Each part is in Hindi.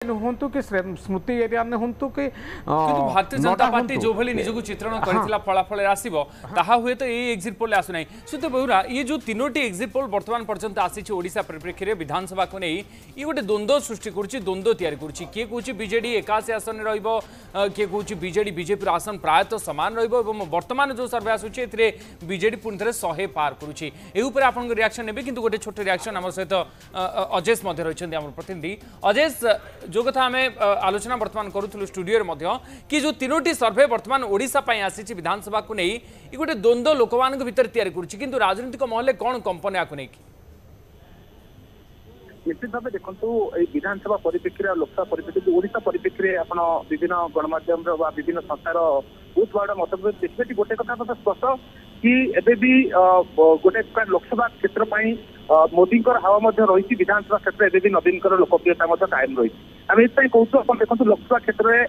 हूँ कि स्मृति एरिया में हूँ कि भारतीय जनता पार्टी जो भली निजक चित्रण करथिला फलाफल आसीबो ताहा हुए तो ये एग्जिट पोल आसु नाही सुत बहुरा ये जो तीनोटी एग्जिट पोल वर्तमान पर्यंत आसी ओडिशा परिप्रेक्षी रे विधानसभा को नहीं ये गोटे द्वंद्व सृष्टि करुछि द्वंद्व तैयारी करुछि किए कहूछि बीजेडी 81 आसन रहइबो किए कहूछि बीजेडी बीजेपी आसन प्रायतः समान रहइबो एवं वर्तमान जो सर्वे आसुछि एथिरे बीजेडी पुनः 100 पार करुछि ए ऊपर आपन रिएक्शन नेबे किंतु गोटे छोटे रिएक्शन हमर सहित अजेश मध्य रहिछन्ती हमर प्रतिनिधि अजेश जो कथा आम आलोचना बर्तमान करूँ स्टूडियो कि जो तीनोटी सर्वे बर्तमान ओडिशा पई आसी विधानसभा को नहीं ये गोटे द्वंद्व लोक मान भीतर तैयारी करुछि किंतु राजनीतिक महल कौन कंपन या निश्चित भाव देखो विधानसभा परिप्रेक्षी लोकसभा परिप्रेक्षी ओडिशा परिप्रेक्षी आप विभिन्न गणमाध्यम विभिन्न संस्थार बहुत बड़ा मतभेद देखिए गोटे कथा स्पष्ट कि एबे भी गोटे लोकसभा क्षेत्र मोदी हावा रही विधानसभा क्षेत्र एबे भी नवीन लोकप्रियता कायम रही आम ये कहूँ देखो लोकसभा क्षेत्र में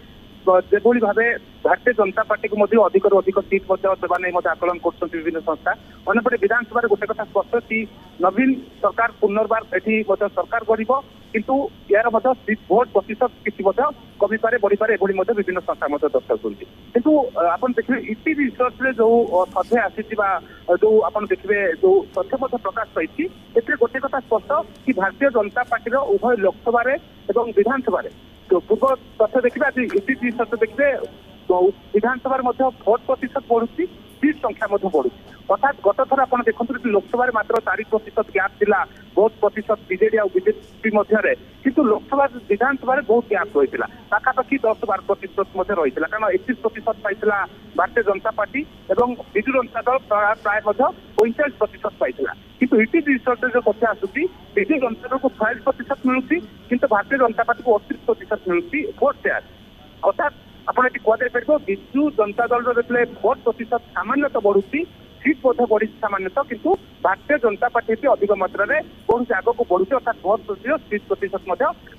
जेभली भाव भारतीय जनता पार्टी को अधिक अधिक सीट देवा नहीं आकलन कर विभिन्न संस्था अंपटे विधानसभा गोटे कथा स्पष्ट कि नवीन सरकार पुनर्बार एटी सरकार गढ़ किंतु यार भोट प्रतिशत किसी कमी पारे बढ़ी पारे विभिन्न संस्था दर्शाऊँगी किंतु आप देखिए इटी रिसर्च रे जो सर्भे आसी जो आप देखिए जो तथ्य प्रकाश पाई गोटे कथा स्पष्ट कि भारतीय जनता पार्टी उभय लोकसभा विधानसभा तो पूर्व तथ्य देखिए आज इटी रिसर्च देखिए विधानसभा भोट प्रतिशत बढ़ुची सीट संख्या बढ़ुची अर्थात गत थर आप देखते कि लोकसभा मात्र 4% गैप थिला बहुत प्रतिशत बीजेडी और बीजेपी मध्य किंतु लोकसभा विधानसभा बहुत गैप रही है पाखापाखि 10-12% रही है कारण 31% पाई भारतीय जनता पार्टी और विजु जनता दल प्राय 45% पाई किंतु इटी रिसर्च जो कथा आसूसी विजु जनता दल को 46% मिलूँ किंतु भारतीय जनता पार्टी को 38% मिलूँ भोट शेयर अर्थात आपड़ ये कह विजु जनता दल जो भोट प्रतिशत सामान्यतः बढ़ुची सीट बढ़ी सामान्यतः किंतु भारतीय जनता पार्टी भी अधिक मात्रा बढ़ुची आग को बढ़ुची अर्थात भोट प्रतिशत सीट प्रतिशत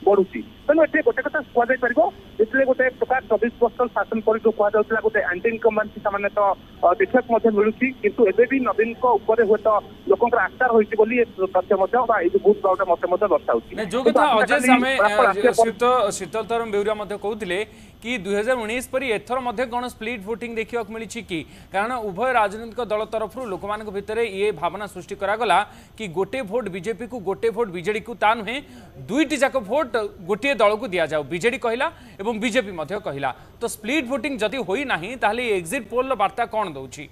बढ़ुची तेणु ये गोटे कथा कहुपर जितने गोटे प्रकार 24 वर्ष शासन पर जो कहला गोटे एंटी इनकम्बेंसी सामान्यतः देखा मिलूँ किंतु एबे भी नवीन हूँ तो लोक आस्था रही तथ्य बहुत बड़ा मत दर्शाऊँ जो कथा अजय आम शीतलतरम बेउरा कहते कि 2019 पर एथर कौन स्प्लिट वोटिंग देखा मिली कि कारण उभय राजनीतिक दल तरफ लोक भितर ये भावना सृष्टि करागला कि गोटे भोट बीजेपी को गोटे भोट बीजेडी को ता नुहे दुईटी जाक भोट गोटे दल को दि जाऊ बीजेडी कहला एवं बीजेपी कहला तो स्प्लिट वोटिंग जदि होई नाही ताहले एक्जिट पोल वार्ता कौन दउची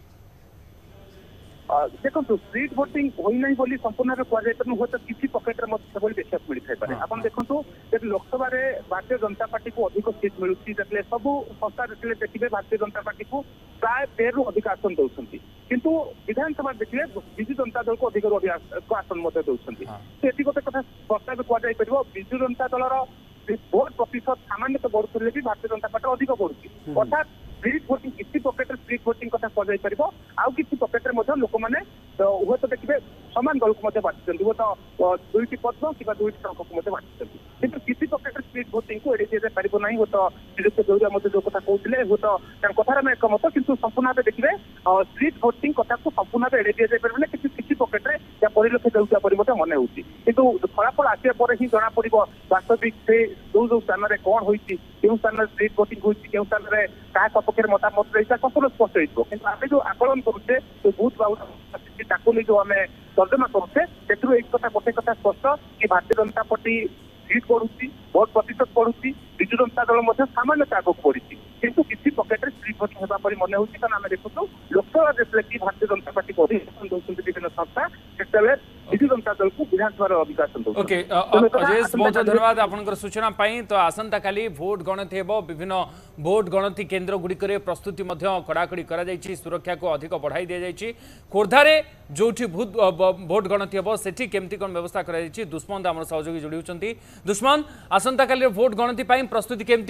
देखो स्प्लिट वोटिंग होना बोली संपूर्ण कहु हूँ तो किसी पकेट में देखा मिलता है आप देखो जब लोकसभा भारतीय जनता पार्टी को अधिक सीट मिलूँ सब संस्था देखिए भारतीय जनता पार्टी को प्राय 13 रु अधिक आसन दौरान किंतु विधानसभा देखिए विजु जनता दल को अधिक आसन दौरान गोटे कथा स्पष्ट कहुपर विजु जनता दल भोट प्रतिशत सामान्य बढ़ुले भी भारतीय जनता पार्टी अधिक बढ़ुची अर्थात स्प्लिट वोटिंग किसी पकेट स्प्लिट वोटिंग कथा कहुपर आउ किसी पकेट लोक मैंने हूँ तो देखिए समान दल को बांटी हूँ तो दुईटी पद्म कि दुईटी टंक को बांटी किंतु किसी पकेट स्प्लिट वोटिंग को एड़ी दि पार ना हूँ तो श्रीजुक्त गौरिया मत जो कथा कहते हूँ तो कथार में एकमत किंतु संपूर्ण भाव देखिए स्प्लिट वोटिंग कथा को संपूर्ण भाव एड़ी दि पार किसी पकेट्रे या परिलक्षित होता मन हो किंतु फलाफल आसा पर ही जना पड़ वास्तविक से जो स्थान में कौन होती स्थान स्प्लिट वोटिंग हो स्थान में क्या सपक्ष मतामत रही संपूर्ण स्पष्ट हो आम जो आकलन करुचे तो बहुत नहीं जो आम तर्जमा करुचे से एक कथा गोटे कथा स्पष्ट कि Bharatiya Janata party seat बढ़ुची vote प्रतिशत बढ़ुची विजु जनता दल सामान्य आगे बढ़ी किंतु किसी पकेट स्प्लिट वोटिंग होगा मन हो कारण आम देखु लोकसभा जितने कि भारतीय जनता पार्टी को अधिक दौरान विभिन्न संस्था से विजु जनता दल को विधानसभा अधिकार ओके अजय बहुत धन्यवाद आपन सूचना पाई तो आसंता काली भोट गणति हेबो विभिन्न भोट गणति केन्द्र गुड़िक प्रस्तुति कड़ाकड़ी करा जायछि सुरक्षा को अधिक बढ़ाई दिया जायछि खोर्धारे जोठी भोट गणति हेबो सेठी केमती कोन व्यवस्था करा जायछि दुष्मंत हमर सहयोगी जोड़ी होचंती दुष्मंत आसंता काली भोट गणति पाई प्रस्तुति केमती